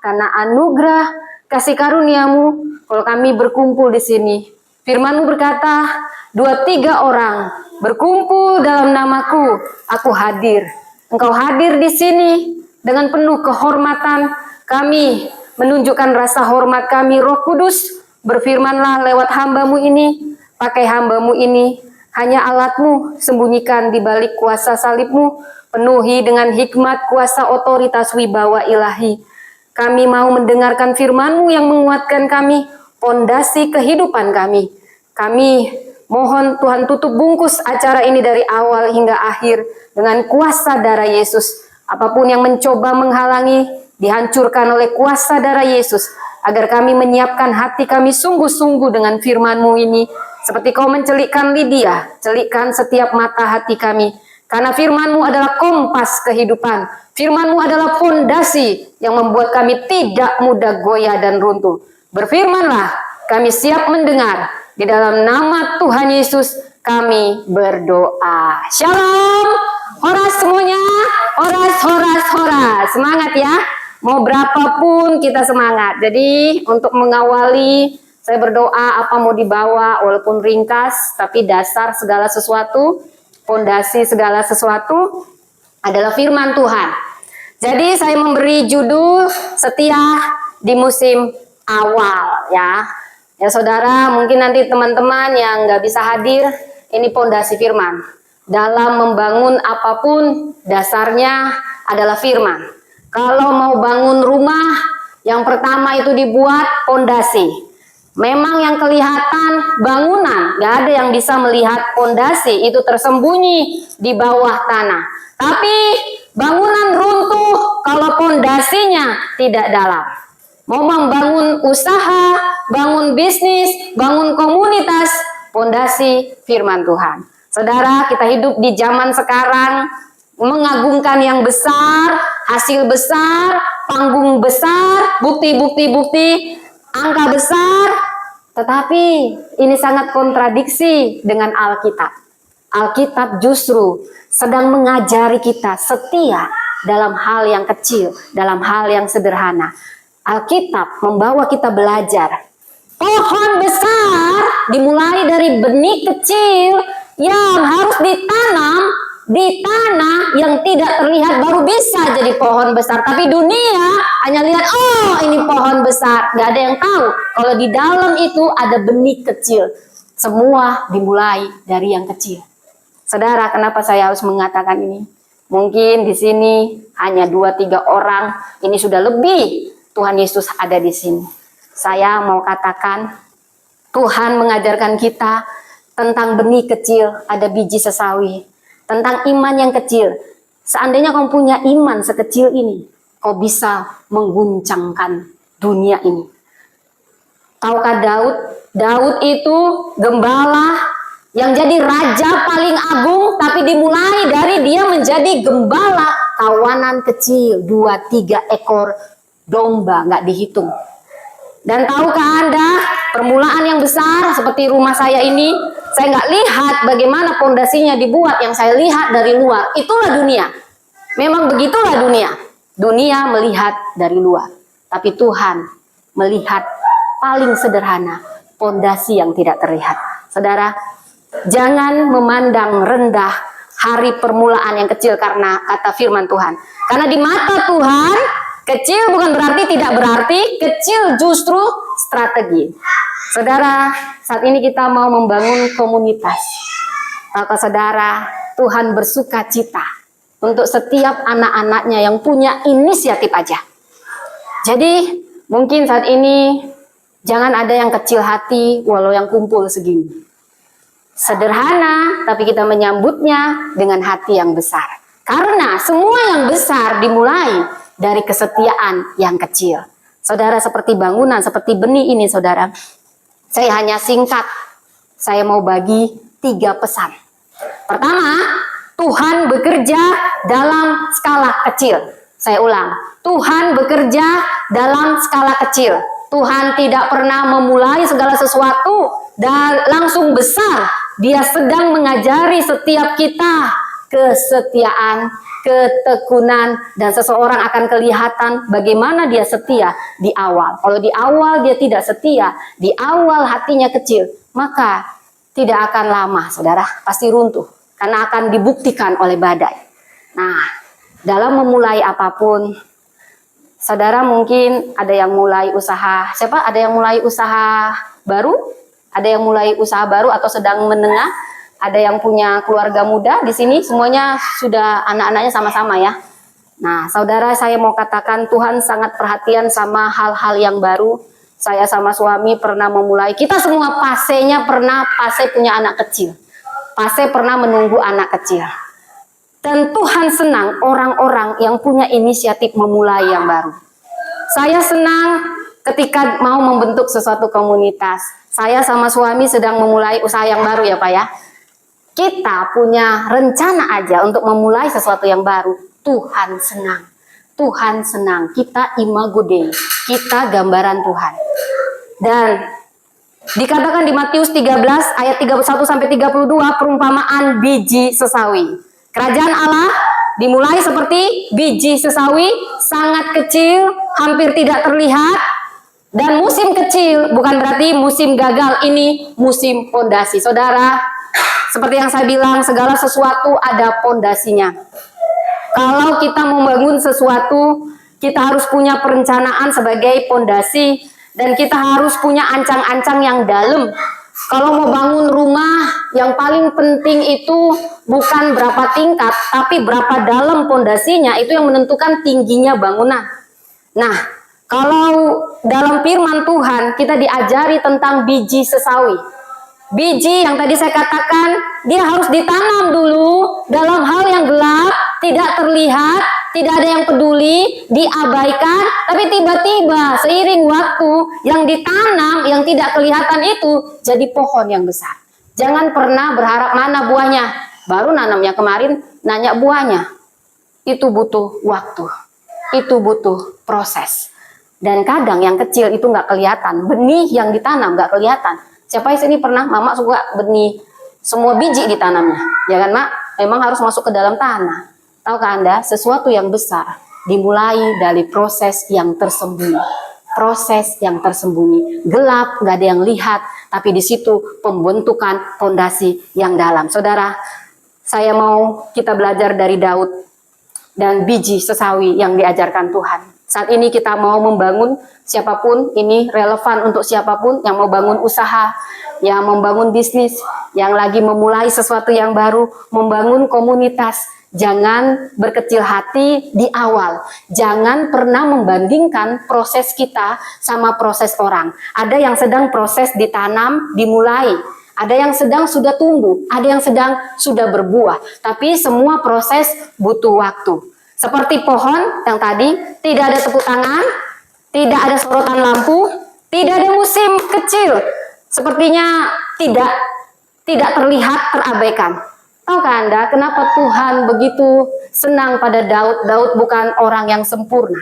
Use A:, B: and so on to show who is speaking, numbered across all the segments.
A: karena anugerah kasih karuniamu kalau kami berkumpul di sini. Firman-Mu berkata, 2-3 orang berkumpul dalam namaku, aku hadir. Engkau hadir di sini dengan penuh kehormatan. Kami menunjukkan rasa hormat kami. Roh Kudus, berfirmanlah lewat hamba-Mu ini. Pakai hamba-Mu ini, hanya alat-Mu, sembunyikan di balik kuasa salib-Mu. Penuhi dengan hikmat, kuasa, otoritas, wibawa ilahi. Kami mau mendengarkan firman-Mu yang menguatkan kami, pondasi kehidupan kami. Kami mohon Tuhan tutup bungkus acara ini dari awal hingga akhir dengan kuasa darah Yesus. Apapun yang mencoba menghalangi, dihancurkan oleh kuasa darah Yesus. Agar kami menyiapkan hati kami sungguh-sungguh dengan firman-Mu ini. Seperti Kau mencelikkan Lydia, celikkan setiap mata hati kami. Karena firman-Mu adalah kompas kehidupan. Firman-Mu adalah fondasi yang membuat kami tidak mudah goyah dan runtuh. Berfirmanlah, kami siap mendengar. Di dalam nama Tuhan Yesus kami berdoa. Shalom. Horas semuanya. Horas, horas, horas. Semangat ya. Mau berapapun kita semangat. Jadi untuk mengawali, saya berdoa apa mau dibawa walaupun ringkas, tapi dasar segala sesuatu, fondasi segala sesuatu adalah firman Tuhan. Jadi saya memberi judul setia di musim awal ya. Ya saudara, mungkin nanti teman-teman yang nggak bisa hadir, ini fondasi firman. Dalam membangun apapun, dasarnya adalah firman. Kalau mau bangun rumah, yang pertama itu dibuat fondasi. Memang yang kelihatan bangunan, gak ada yang bisa melihat fondasi, itu tersembunyi di bawah tanah. Tapi bangunan runtuh kalau fondasinya tidak dalam. Mau membangun usaha, bangun bisnis, bangun komunitas, fondasi firman Tuhan. Saudara, kita hidup di zaman sekarang, mengagungkan yang besar, hasil besar, panggung besar, bukti, angka besar, tetapi ini sangat kontradiksi dengan Alkitab. Alkitab justru sedang mengajari kita setia dalam hal yang kecil, dalam hal yang sederhana. Alkitab membawa kita belajar. Pohon besar dimulai dari benih kecil yang harus ditanam di tanah yang tidak terlihat baru bisa jadi pohon besar. Tapi dunia hanya lihat, oh ini pohon besar. Gak ada yang tahu kalau di dalam itu ada benih kecil. Semua dimulai dari yang kecil. Saudara, kenapa saya harus mengatakan ini? Mungkin di sini hanya 2-3 orang, ini sudah lebih Tuhan Yesus ada di sini. Saya mau katakan, Tuhan mengajarkan kita tentang benih kecil, ada biji sesawi. Tentang iman yang kecil. Seandainya kau punya iman sekecil ini, kau bisa mengguncangkan dunia ini. Tahukah Daud? Daud itu gembala yang jadi raja paling agung, tapi dimulai dari dia menjadi gembala kawanan kecil, 2-3 ekor domba, nggak dihitung. Dan tahukah Anda, permulaan yang besar seperti rumah saya ini, saya nggak lihat bagaimana fondasinya dibuat, yang saya lihat dari luar. Itulah dunia. Memang begitulah dunia. Dunia melihat dari luar. Tapi Tuhan melihat paling sederhana, fondasi yang tidak terlihat. Saudara, jangan memandang rendah hari permulaan yang kecil karena kata firman Tuhan. Karena di mata Tuhan, kecil bukan berarti tidak berarti, kecil justru strategi. Saudara, saat ini kita mau membangun komunitas. Maka saudara, Tuhan bersuka cita untuk setiap anak-anaknya yang punya inisiatif aja. Jadi, mungkin saat ini jangan ada yang kecil hati walau yang kumpul segini. Sederhana, tapi kita menyambutnya dengan hati yang besar. Karena semua yang besar dimulai dari kesetiaan yang kecil. Saudara, seperti bangunan, seperti benih ini saudara. Saya hanya singkat, saya mau bagi 3 pesan. Pertama, Tuhan bekerja dalam skala kecil. Saya ulang, Tuhan bekerja dalam skala kecil. Tuhan tidak pernah memulai segala sesuatu dan langsung besar. Dia sedang mengajari setiap kita kesetiaan, ketekunan, dan seseorang akan kelihatan bagaimana dia setia di awal. Kalau di awal dia tidak setia, di awal hatinya kecil, maka tidak akan lama, saudara, pasti runtuh. Karena akan dibuktikan oleh badai. Nah, dalam memulai apapun, saudara mungkin ada yang mulai usaha, siapa? Ada yang mulai usaha baru? Ada yang mulai usaha baru atau sedang menengah? Ada yang punya keluarga muda di sini, semuanya sudah anak-anaknya sama-sama ya. Nah, saudara, saya mau katakan Tuhan sangat perhatian sama hal-hal yang baru. Saya sama suami pernah memulai, kita semua pasenya pernah punya anak kecil. Pase pernah menunggu anak kecil. Dan Tuhan senang orang-orang yang punya inisiatif memulai yang baru. Saya senang ketika mau membentuk sesuatu komunitas. Saya sama suami sedang memulai usaha yang baru ya Pak ya. Kita punya rencana aja untuk memulai sesuatu yang baru. Tuhan senang. Tuhan senang. Kita imago Dei. Kita gambaran Tuhan. Dan dikatakan di Matius 13 ayat 31 sampai 32 perumpamaan biji sesawi. Kerajaan Allah dimulai seperti biji sesawi, sangat kecil, hampir tidak terlihat. Dan musim kecil bukan berarti musim gagal, ini musim pondasi. Saudara, seperti yang saya bilang, segala sesuatu ada pondasinya. Kalau kita membangun sesuatu, kita harus punya perencanaan sebagai pondasi dan kita harus punya ancang-ancang yang dalam. Kalau mau bangun rumah, yang paling penting itu bukan berapa tingkat, tapi berapa dalam pondasinya, itu yang menentukan tingginya bangunan. Nah, kalau dalam firman Tuhan kita diajari tentang biji sesawi. Biji yang tadi saya katakan, dia harus ditanam dulu dalam hal yang gelap, tidak terlihat, tidak ada yang peduli, diabaikan, tapi tiba-tiba seiring waktu yang ditanam, yang tidak kelihatan itu jadi pohon yang besar. Jangan pernah berharap mana buahnya, baru nanamnya kemarin, nanya buahnya. Itu butuh waktu, itu butuh proses. Dan kadang yang kecil itu nggak kelihatan, benih yang ditanam nggak kelihatan. Siapa di sini pernah, Mama suka benih, semua biji ditanamnya, ya kan Mak? Memang harus masuk ke dalam tanah. Tahukah Anda, sesuatu yang besar dimulai dari proses yang tersembunyi. Proses yang tersembunyi, gelap, nggak ada yang lihat, tapi di situ pembentukan fondasi yang dalam. Saudara, saya mau kita belajar dari Daud dan biji sesawi yang diajarkan Tuhan. Saat ini kita mau membangun, siapapun, ini relevan untuk siapapun yang mau bangun usaha, yang membangun bisnis, yang lagi memulai sesuatu yang baru, membangun komunitas. Jangan berkecil hati di awal. Jangan pernah membandingkan proses kita sama proses orang. Ada yang sedang proses ditanam, dimulai. Ada yang sedang sudah tumbuh, ada yang sedang sudah berbuah. Tapi semua proses butuh waktu. Seperti pohon yang tadi, tidak ada tepuk tangan, tidak ada sorotan lampu, tidak ada musim kecil. Sepertinya tidak terlihat, terabaikan. Tahukah Anda kenapa Tuhan begitu senang pada Daud? Daud bukan orang yang sempurna.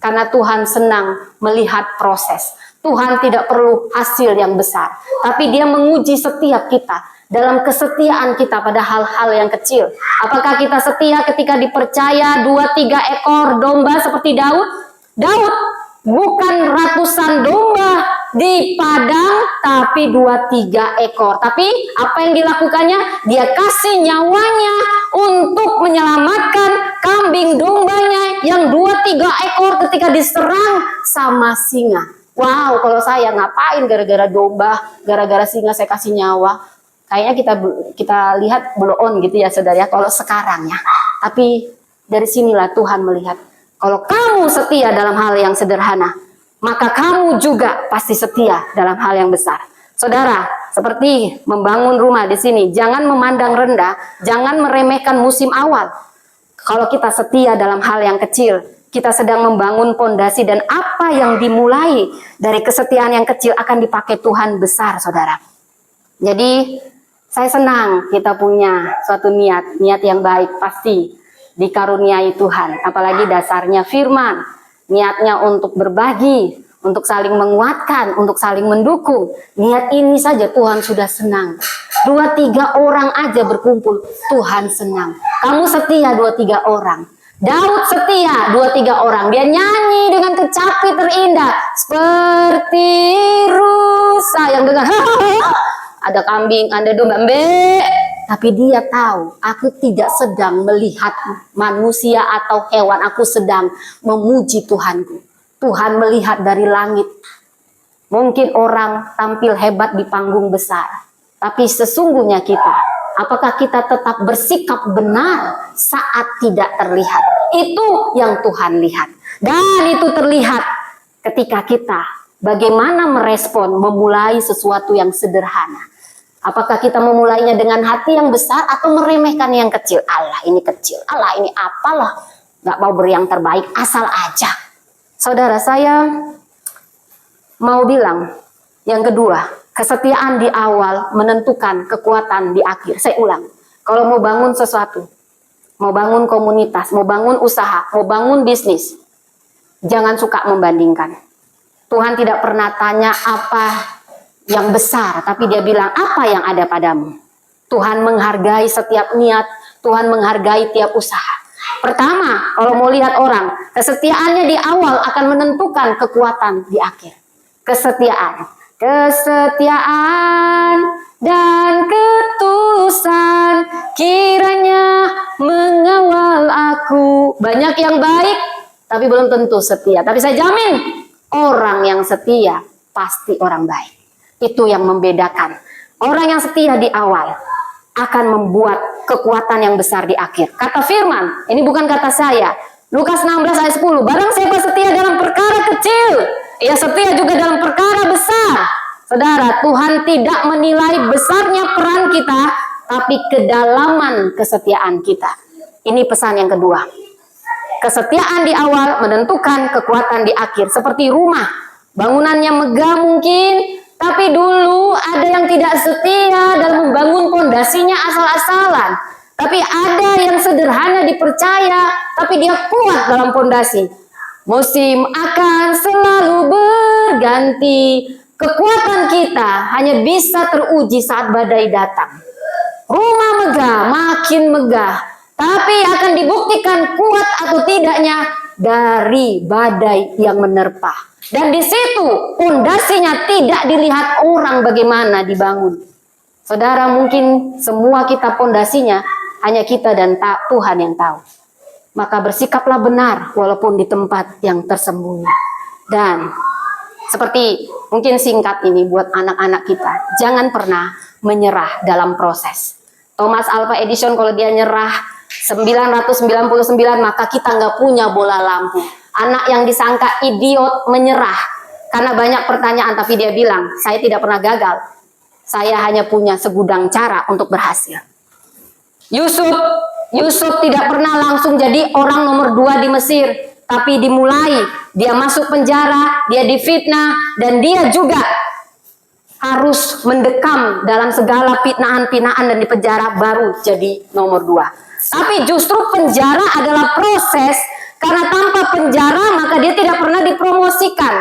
A: Karena Tuhan senang melihat proses. Tuhan tidak perlu hasil yang besar. Tapi dia menguji setiap kita. Dalam kesetiaan kita pada hal-hal yang kecil. Apakah kita setia ketika dipercaya 2-3 ekor domba seperti Daud? Daud bukan ratusan domba di padang, tapi 2-3 ekor. Tapi apa yang dilakukannya? Dia kasih nyawanya untuk menyelamatkan kambing dombanya yang 2-3 ekor ketika diserang sama singa. Wow, kalau saya ngapain gara-gara domba, gara-gara singa saya kasih nyawa? Kayaknya kita lihat blow on gitu ya saudara ya, kalau sekarang ya. Tapi dari sinilah Tuhan melihat, kalau kamu setia dalam hal yang sederhana, maka kamu juga pasti setia dalam hal yang besar. Saudara, seperti membangun rumah di sini, jangan memandang rendah, jangan meremehkan musim awal. Kalau kita setia dalam hal yang kecil, kita sedang membangun pondasi dan apa yang dimulai dari kesetiaan yang kecil akan dipakai Tuhan besar, saudara. Jadi saya senang kita punya suatu niat yang baik pasti dikaruniai Tuhan. Apalagi dasarnya firman, niatnya untuk berbagi, untuk saling menguatkan, untuk saling mendukung. Niat ini saja Tuhan sudah senang. 2-3 orang aja berkumpul, Tuhan senang. Kamu setia 2-3 orang. Daud setia 2-3 orang. Dia nyanyi dengan kecapi terindah. Seperti rusa yang dengan ada kambing, ada domba, tapi dia tahu, aku tidak sedang melihat manusia atau hewan, aku sedang memuji Tuhanku. Tuhan melihat dari langit. Mungkin orang tampil hebat di panggung besar, tapi sesungguhnya kita, apakah kita tetap bersikap benar saat tidak terlihat? Itu yang Tuhan lihat. Dan itu terlihat ketika kita bagaimana merespon memulai sesuatu yang sederhana. Apakah kita memulainya dengan hati yang besar atau meremehkan yang kecil? Allah ini kecil, Allah ini apalah, gak mau beri yang terbaik, asal aja. Saudara, saya mau bilang yang kedua, kesetiaan di awal menentukan kekuatan di akhir. Saya ulang, kalau mau bangun sesuatu, mau bangun komunitas, mau bangun usaha, mau bangun bisnis, jangan suka membandingkan. Tuhan tidak pernah tanya apa yang besar, tapi dia bilang apa yang ada padamu. Tuhan menghargai setiap niat, Tuhan menghargai tiap usaha. Pertama, kalau mau lihat orang, kesetiaannya di awal akan menentukan kekuatan di akhir. Kesetiaan dan ketulusan kiranya mengawal aku. Banyak yang baik, tapi belum tentu setia. Tapi saya jamin, orang yang setia pasti orang baik. Itu yang membedakan. Orang yang setia di awal akan membuat kekuatan yang besar di akhir. Kata firman, ini bukan kata saya. Lukas 16 ayat 10. Barang siapa setia dalam perkara kecil, ia setia juga dalam perkara besar. Saudara, Tuhan tidak menilai besarnya peran kita, tapi kedalaman kesetiaan kita. Ini pesan yang kedua. Kesetiaan di awal menentukan kekuatan di akhir. Seperti rumah, bangunannya megah mungkin, tapi dulu ada yang tidak setia dalam membangun pondasinya asal-asalan. Tapi ada yang sederhana dipercaya, tapi dia kuat dalam pondasi. Musim akan selalu berganti. Kekuatan kita hanya bisa teruji saat badai datang. Rumah megah, makin megah, tapi akan dibuktikan kuat atau tidaknya dari badai yang menerpa. Dan di situ pondasinya tidak dilihat orang bagaimana dibangun. Saudara, mungkin semua kita pondasinya hanya kita dan Tuhan yang tahu. Maka bersikaplah benar walaupun di tempat yang tersembunyi. Dan seperti mungkin singkat ini buat anak-anak kita, jangan pernah menyerah dalam proses. Thomas Alva Edison kalau dia nyerah 999 maka kita nggak punya bola lampu. Anak yang disangka idiot menyerah karena banyak pertanyaan, tapi dia bilang, saya tidak pernah gagal. Saya hanya punya segudang cara untuk berhasil. Yusuf tidak pernah langsung jadi orang nomor 2 di Mesir, tapi dimulai, dia masuk penjara, dia difitnah, dan dia juga harus mendekam dalam segala fitnahan-fitnahan dan di penjara baru jadi nomor 2. Tapi justru penjara adalah proses. Karena tanpa penjara maka dia tidak pernah dipromosikan.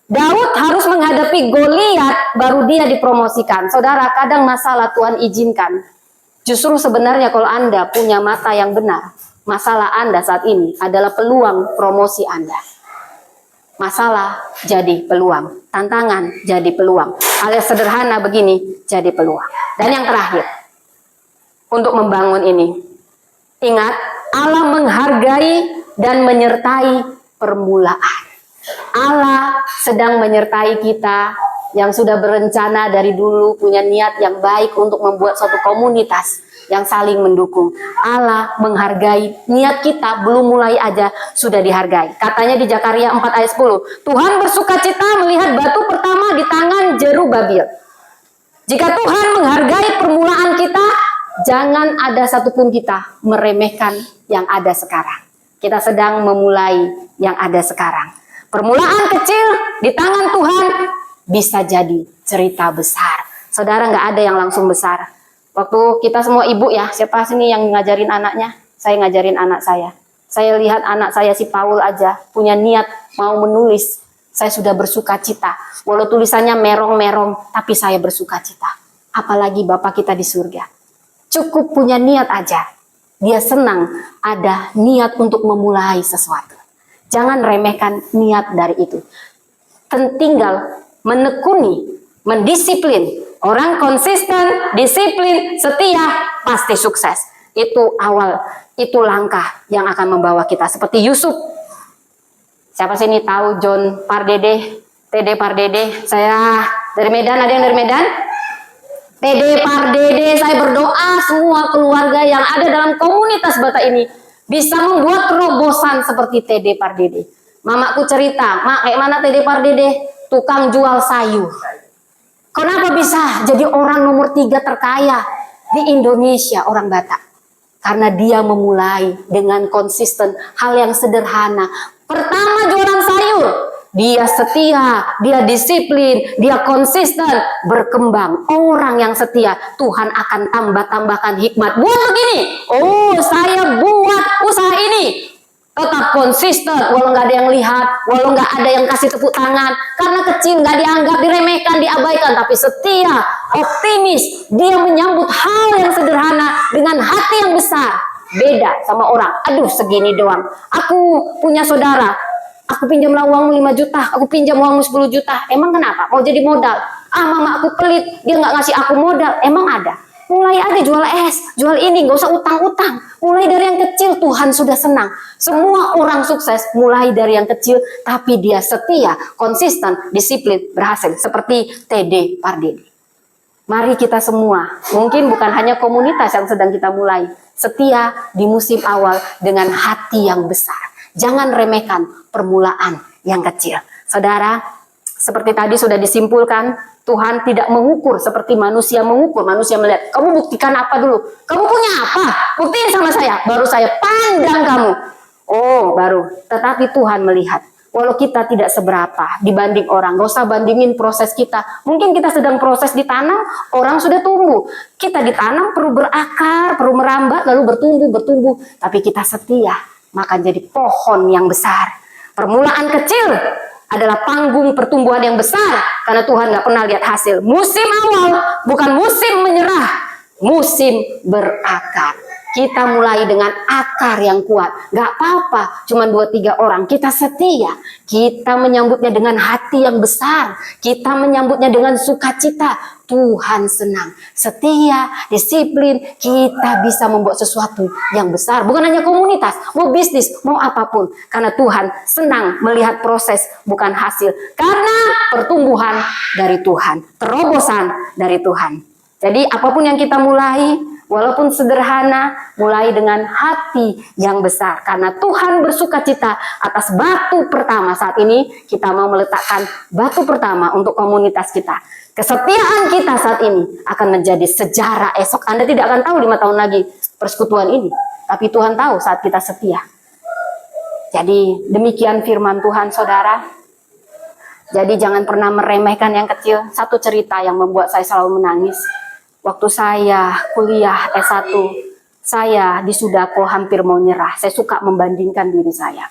A: Daud harus menghadapi Goliat baru dia dipromosikan. Saudara, kadang masalah Tuhan izinkan. Justru sebenarnya kalau Anda punya mata yang benar, masalah Anda saat ini adalah peluang promosi Anda. Masalah jadi peluang, tantangan jadi peluang. Hal yang sederhana begini jadi peluang. Dan yang terakhir, untuk membangun ini, ingat Allah menghargai dan menyertai permulaan. Allah sedang menyertai kita yang sudah berencana dari dulu, punya niat yang baik untuk membuat suatu komunitas yang saling mendukung. Allah menghargai niat kita, belum mulai aja sudah dihargai. Katanya di Zakaria 4 ayat 10, Tuhan bersukacita melihat batu pertama di tangan Zerubabil. Jika Tuhan menghargai permulaan kita, jangan ada satupun kita meremehkan yang ada sekarang. Kita sedang memulai yang ada sekarang. Permulaan kecil di tangan Tuhan bisa jadi cerita besar. Saudara, nggak ada yang langsung besar. Waktu kita semua ibu ya, siapa sini yang ngajarin anaknya? Saya ngajarin anak saya. Saya lihat anak saya si Paul aja punya niat mau menulis saya sudah bersuka cita. Walau tulisannya merong-merong, tapi saya bersuka cita. Apalagi Bapa kita di surga. Cukup punya niat aja. Dia senang ada niat untuk memulai sesuatu. Jangan remehkan niat dari itu. Tinggal menekuni, mendisiplin. Orang konsisten, disiplin, setia, pasti sukses. Itu awal, itu langkah yang akan membawa kita. Seperti Yusuf. Siapa sih ini tahu John Pardede, TD Pardede? Saya dari Medan, ada yang dari Medan? TD Pardede, saya berdoa semua keluarga yang ada dalam komunitas Bata ini bisa membuat terobosan seperti TD Pardede. Mamaku cerita, Mak, kayak mana TD Pardede? Tukang jual sayur. Kenapa bisa jadi orang nomor 3 terkaya di Indonesia, orang Batak? Karena dia memulai dengan konsisten hal yang sederhana. Pertama jualan sayur, dia setia, dia disiplin, dia konsisten, berkembang. Orang yang setia, Tuhan akan tambahkan hikmat. Buat begini, oh saya buat usaha ini. Tetap konsisten, walau nggak ada yang lihat, walau nggak ada yang kasih tepuk tangan. Karena kecil, nggak dianggap, diremehkan, diabaikan. Tapi setia, optimis, dia menyambut hal yang sederhana dengan hati yang besar. Beda sama orang, aduh segini doang. Aku punya saudara, aku pinjamlah uangmu 5 juta, aku pinjam uangmu 10 juta. Emang kenapa? Mau jadi modal? Ah mama aku pelit, dia nggak ngasih aku modal. Emang ada? Mulai aja jual es, jual ini, nggak usah utang-utang. Mulai dari yang kecil, Tuhan sudah senang. Semua orang sukses mulai dari yang kecil, tapi dia setia, konsisten, disiplin, berhasil. Seperti TD Pardede. Mari kita semua, mungkin bukan hanya komunitas yang sedang kita mulai, setia di musim awal dengan hati yang besar. Jangan remehkan permulaan yang kecil. Saudara, seperti tadi sudah disimpulkan, Tuhan tidak mengukur seperti manusia mengukur. Manusia melihat, kamu buktikan apa dulu? Kamu punya apa? Buktiin sama saya, baru saya pandang kamu. Oh, baru. Tetapi Tuhan melihat, walau kita tidak seberapa dibanding orang, gak usah bandingin proses kita. Mungkin kita sedang proses ditanam, orang sudah tumbuh. Kita ditanam perlu berakar, perlu merambat, lalu bertumbuh. Tapi kita setia, maka jadi pohon yang besar. Permulaan kecil adalah panggung pertumbuhan yang besar, karena Tuhan gak pernah lihat hasil. Musim awal bukan musim menyerah, musim berakar. Kita mulai dengan akar yang kuat. Gak apa-apa, cuma 2-3 orang. Kita setia. Kita menyambutnya dengan hati yang besar. Kita menyambutnya dengan sukacita. Tuhan senang. Setia, disiplin. Kita bisa membuat sesuatu yang besar. Bukan hanya komunitas, mau bisnis, mau apapun. Karena Tuhan senang melihat proses, bukan hasil. Karena pertumbuhan dari Tuhan. Terobosan dari Tuhan. Jadi apapun yang kita mulai, walaupun sederhana, mulai dengan hati yang besar. Karena Tuhan bersuka cita atas batu pertama. Saat ini kita mau meletakkan batu pertama untuk komunitas kita. Kesetiaan kita saat ini akan menjadi sejarah esok. Anda tidak akan tahu 5 tahun lagi persekutuan ini. Tapi Tuhan tahu saat kita setia. Jadi demikian firman Tuhan, saudara. Jadi jangan pernah meremehkan yang kecil. Satu cerita yang membuat saya selalu menangis. Waktu saya kuliah S1, saya di Sudako hampir mau nyerah. Saya suka membandingkan diri saya.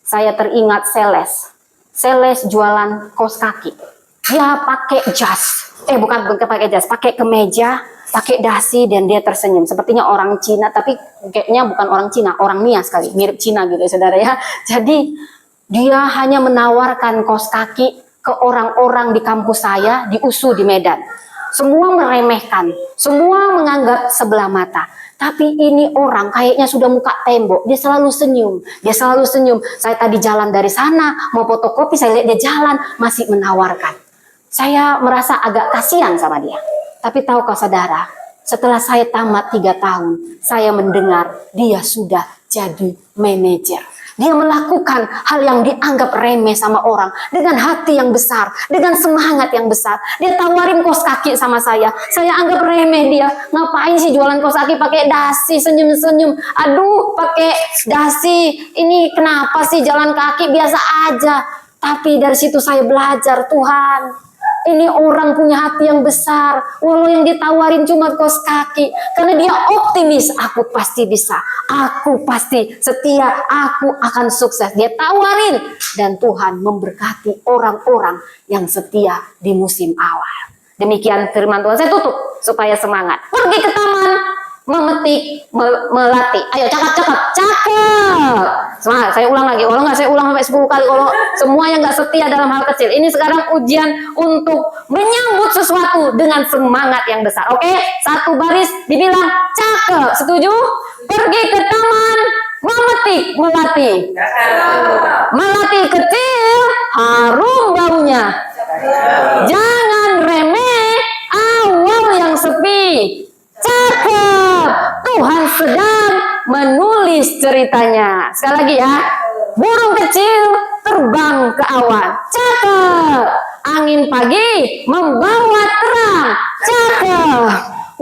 A: Saya teringat Seles jualan kaos kaki. Dia pakai jas. Bukan pakai jas, pakai kemeja, pakai dasi, dan dia tersenyum. Sepertinya orang Cina, tapi kayaknya bukan orang Cina, orang Nia sekali. Mirip Cina gitu ya, saudara ya. Jadi dia hanya menawarkan kaos kaki ke orang-orang di kampus saya, di USU di Medan. Semua meremehkan, semua menganggap sebelah mata. Tapi ini orang kayaknya sudah muka tembok, dia selalu senyum. Saya tadi jalan dari sana, mau fotokopi, saya lihat dia jalan, masih menawarkan. Saya merasa agak kasihan sama dia. Tapi tahukah saudara, setelah saya tamat 3 tahun, saya mendengar dia sudah jadi manajer. Dia melakukan hal yang dianggap remeh sama orang dengan hati yang besar, dengan semangat yang besar. Dia tawarin kaos kaki sama saya anggap remeh dia. Ngapain sih jualan kaos kaki pakai dasi, senyum-senyum. Aduh, pakai dasi. Ini kenapa sih jalan kaki biasa aja. Tapi dari situ saya belajar, Tuhan, ini orang punya hati yang besar. Walau yang ditawarin cuma kaos kaki. Karena dia optimis, aku pasti bisa. Aku pasti setia, aku akan sukses. Dia tawarin. Dan Tuhan memberkati orang-orang yang setia di musim awal. Demikian firman Tuhan. Saya tutup supaya semangat. Pergi ke taman. Memetik, melatih. Ayo cakap. Semangat, saya ulang lagi. Kalau nggak saya ulang sampai 10 kali. Kalau semua yang nggak setia dalam hal kecil. Ini sekarang ujian untuk menyambut sesuatu dengan semangat yang besar. Oke, satu baris dibilang cakep. Setuju? Pergi ke taman, memetik, melatih. Melatih kecil, harum baunya. Jangan remeh awal yang sepi. Cakep, Tuhan sedang menulis ceritanya. Sekali lagi ya, burung kecil terbang ke awan. Cakep, angin pagi membawa terang. Cakep,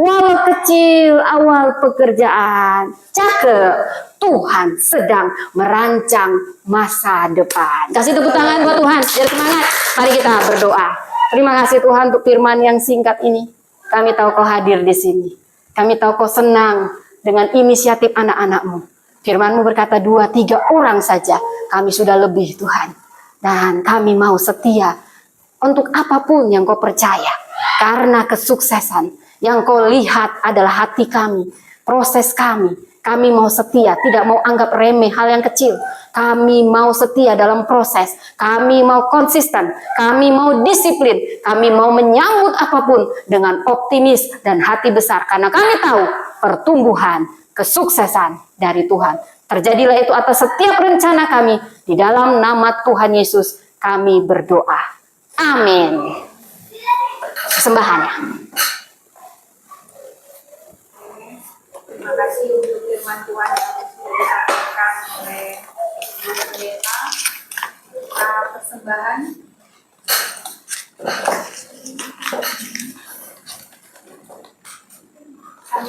A: walau kecil awal pekerjaan. Cakep, Tuhan sedang merancang masa depan. Kasih tepuk tangan buat Tuhan, biar semangat. Mari kita berdoa. Terima kasih Tuhan untuk firman yang singkat ini. Kami tahu Kau hadir di sini. Kami tahu Kau senang dengan inisiatif anak-anak-Mu. Firman-Mu berkata 2-3 orang saja. Kami sudah lebih Tuhan. Dan kami mau setia untuk apapun yang Kau percaya. Karena kesuksesan yang Kau lihat adalah hati kami. Proses kami. Kami mau setia. Tidak mau anggap remeh hal yang kecil. Kami mau setia dalam proses. Kami mau konsisten. Kami mau disiplin. Kami mau menyambut apapun dengan optimis dan hati besar. Karena kami tahu pertumbuhan, kesuksesan dari Tuhan. Terjadilah itu atas setiap rencana kami. Di dalam nama Tuhan Yesus kami berdoa. Amin. Sembahannya.
B: Terima kasih untuk firman Tuhan yang sudah disampaikan oleh Ibu Pendeta. Persembahan